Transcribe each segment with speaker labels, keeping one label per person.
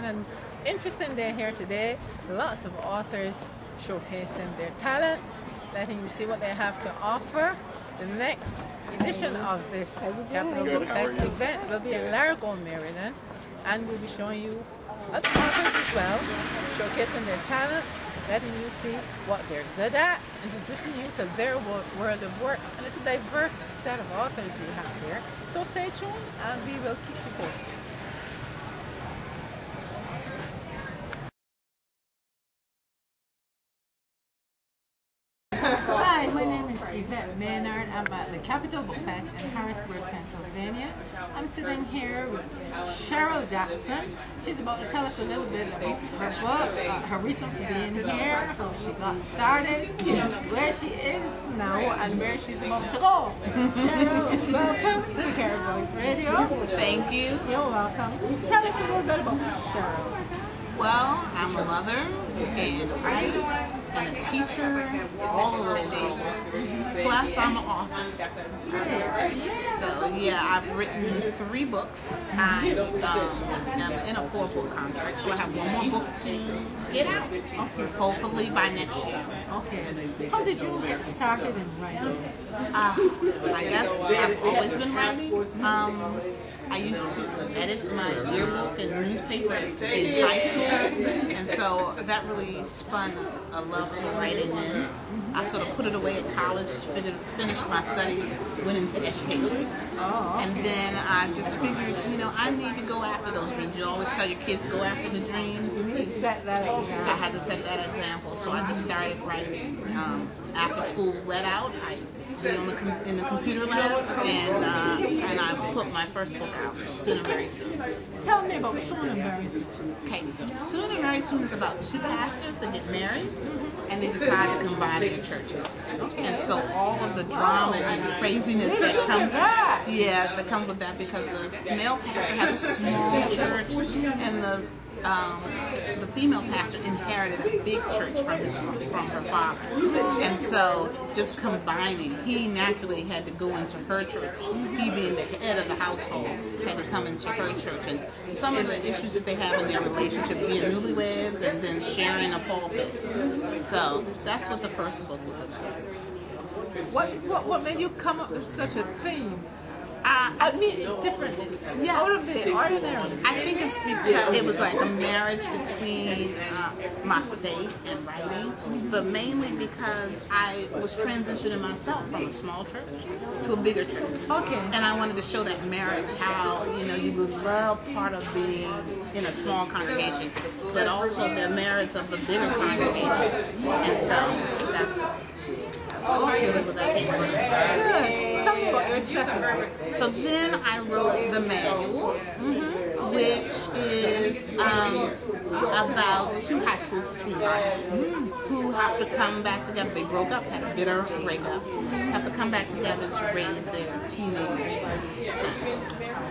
Speaker 1: an interesting day here today. Lots of authors showcasing their talent, letting you see what they have to offer. The next edition of this Capital Book Fest event will be in Largo, Maryland, and we'll be showing you other authors as well, showcasing their talents, letting you see what they're good at, introducing you to their world of work. And it's a diverse set of authors we have here. So stay tuned and we will keep you posted. Hi, my name is Yvette Maynard. I'm at the Capital Book Fest in Harrisburg, Pennsylvania. I'm sitting here with Sherryl Jackson. She's about to tell us a little bit about her book, her reason for being here, how she got started, where she is now, and where she's about to go. Sherryl, welcome to Caribou's Radio.
Speaker 2: Thank you.
Speaker 1: You're welcome. Tell us a little bit about Sherryl.
Speaker 2: Well, I'm a mother and a wife and a teacher, all of those roles. Plus, I'm an author. So, yeah, I've written 3 books. I am in a 4-book contract, so I have 1 more book to get out. Hopefully by next year.
Speaker 1: Okay. How did you get started in writing?
Speaker 2: I guess I've always been writing. I used to edit my yearbook and newspaper in high school, and so that really spun a love for writing. And I sort of put it away at college, finished my studies, went into education. And then I just figured, I need to go after those dreams. You always tell your kids to go after the dreams.
Speaker 1: Set that example.
Speaker 2: I had to set that example, so I just started writing. After school let out, I'd be in the computer lab, and I put my first book out, Soon and Very Soon.
Speaker 1: Tell me about Soon and Very Soon.
Speaker 2: Okay, Soon and Very Soon is about 2 pastors that get married, and they decide to combine their churches. And so all of the drama and craziness that comes with that, because the male pastor has a small church, and the female pastor inherited a big church from her father. And so just combining, he naturally had to go into her church. He being the head of the household had to come into her church. And some of the issues that they have in their relationship, being newlyweds and then sharing a pulpit. So that's what the first book was about.
Speaker 1: What made you come up with such a theme? I mean, it's different. It's out of the ordinary.
Speaker 2: I think it's because it was like a marriage between my faith and writing, but mainly because I was transitioning myself from a small church to a bigger church.
Speaker 1: Okay.
Speaker 2: And I wanted to show that marriage, how, you love part of being in a small congregation, but also the merits of the bigger congregation. And so that's what that came from.
Speaker 1: Good. Tell me about your second book.
Speaker 2: So then I wrote the manual, which is about 2 high school sweethearts who have to come back together. They broke up, had a bitter breakup, have to come back together to raise their teenage son.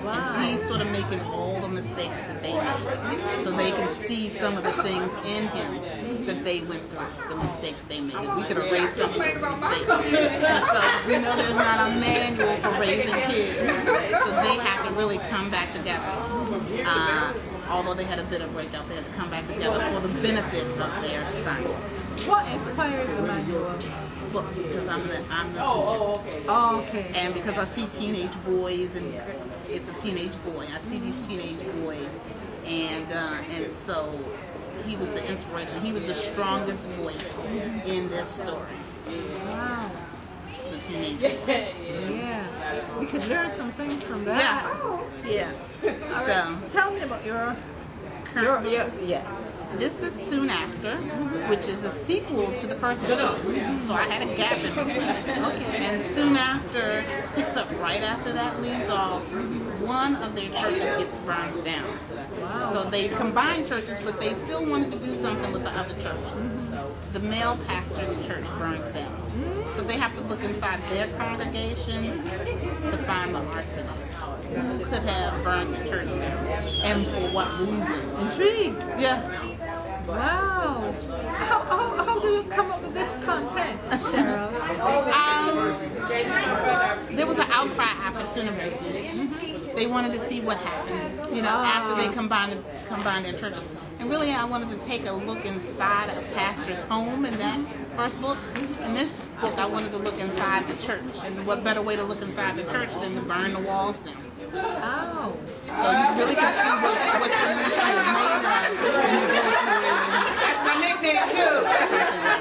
Speaker 2: And he's sort of making all the mistakes that they made, so they can see some of the things in him that they went through, the mistakes they made. If we could erase some of those mistakes. And so we know there's not a manual for raising kids, so they have to really come back together. Although they had a bit of breakup, they had to come back together for the benefit of their son.
Speaker 1: What inspired the manual?
Speaker 2: Well, because I'm the teacher.
Speaker 1: Oh, okay.
Speaker 2: And because I see teenage boys, and it's a teenage boy. I see these teenage boys, and so he was the inspiration. He was the strongest voice in this story.
Speaker 1: Wow.
Speaker 2: The teenage boy.
Speaker 1: Yeah. We could learn some things from that.
Speaker 2: Yeah.
Speaker 1: Right.
Speaker 2: So
Speaker 1: tell me about your yes.
Speaker 2: This is Soon After, which is a sequel to the first book. So I had a gap in between.
Speaker 1: Okay.
Speaker 2: And Soon After picks up right after that, leaves off. One of their churches gets burned down.
Speaker 1: Wow.
Speaker 2: So they combined churches, but they still wanted to do something with the other church. The male pastor's church burns down. So they have to look inside their congregation to find the arsonist. Who could have burned the church down? And for what reason?
Speaker 1: Intrigued.
Speaker 2: Yeah.
Speaker 1: Wow. How do you come up with this content, Cheryl?
Speaker 2: There was an outcry after Sooners. They wanted to see what happened, after they combined their churches. And really, I wanted to take a look inside a pastor's home in that first book. In this book, I wanted to look inside the church. And what better way to look inside the church than to burn the walls down?
Speaker 1: Oh.
Speaker 2: So you really can see what the ministry is made of.
Speaker 3: That's my nickname too.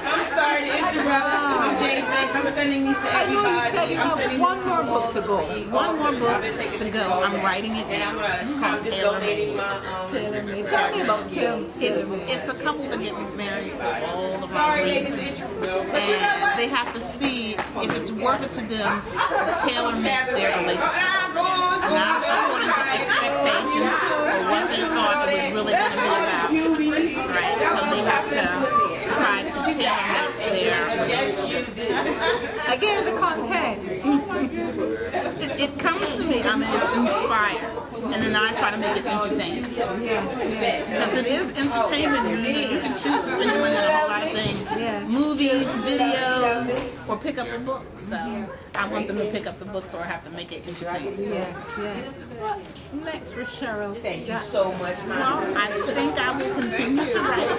Speaker 3: I'm sorry to interrupt. I'm Jane Banks. I'm sending these to everybody.
Speaker 1: I'm sending one more book to go.
Speaker 2: One more book to go. I'm writing it down. It's called Tailor Made.
Speaker 1: Tailor Made. Tell me about Tailor Made.
Speaker 2: It's a couple that get married for all the wrong reasons. And they have to see if it's worth it to them to tailor make their relationship. Not according to expectations or what they thought it was really going to be about. Right? So they have to try to tailor make their relationship.
Speaker 1: Again, the content.
Speaker 2: It comes to me, it's inspired. And then I try to make it entertaining. Because it is entertainment. You can choose to spend your money on a whole lot of things. Movies, videos, or pick up the book. So I want them to pick up the book, so I have to make it entertaining.
Speaker 1: Yes. What's next for Sherryl?
Speaker 3: Thank you so much,
Speaker 2: Well, I think I will continue to write.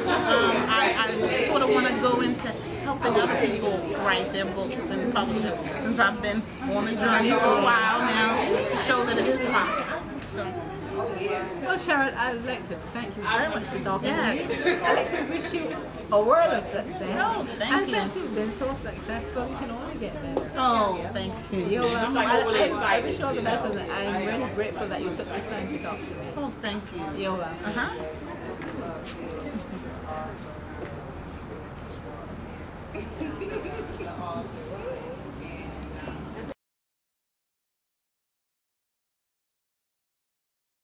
Speaker 2: I sort of want to go into helping other people write their books and publish them, since I've been on a journey for a while now to show that it is possible. So.
Speaker 1: Well, Sherryl, I'd like to thank you very much for talking to me.
Speaker 2: Yes.
Speaker 1: I'd like to wish you a world of success.
Speaker 2: Oh, thank you.
Speaker 1: And since you've been so successful, you can only get better.
Speaker 2: Oh, thank you.
Speaker 1: You're welcome. I wish you all the best, and I'm really grateful that you took this time to talk to me.
Speaker 2: Oh, thank you.
Speaker 1: You're welcome.
Speaker 2: Uh-huh.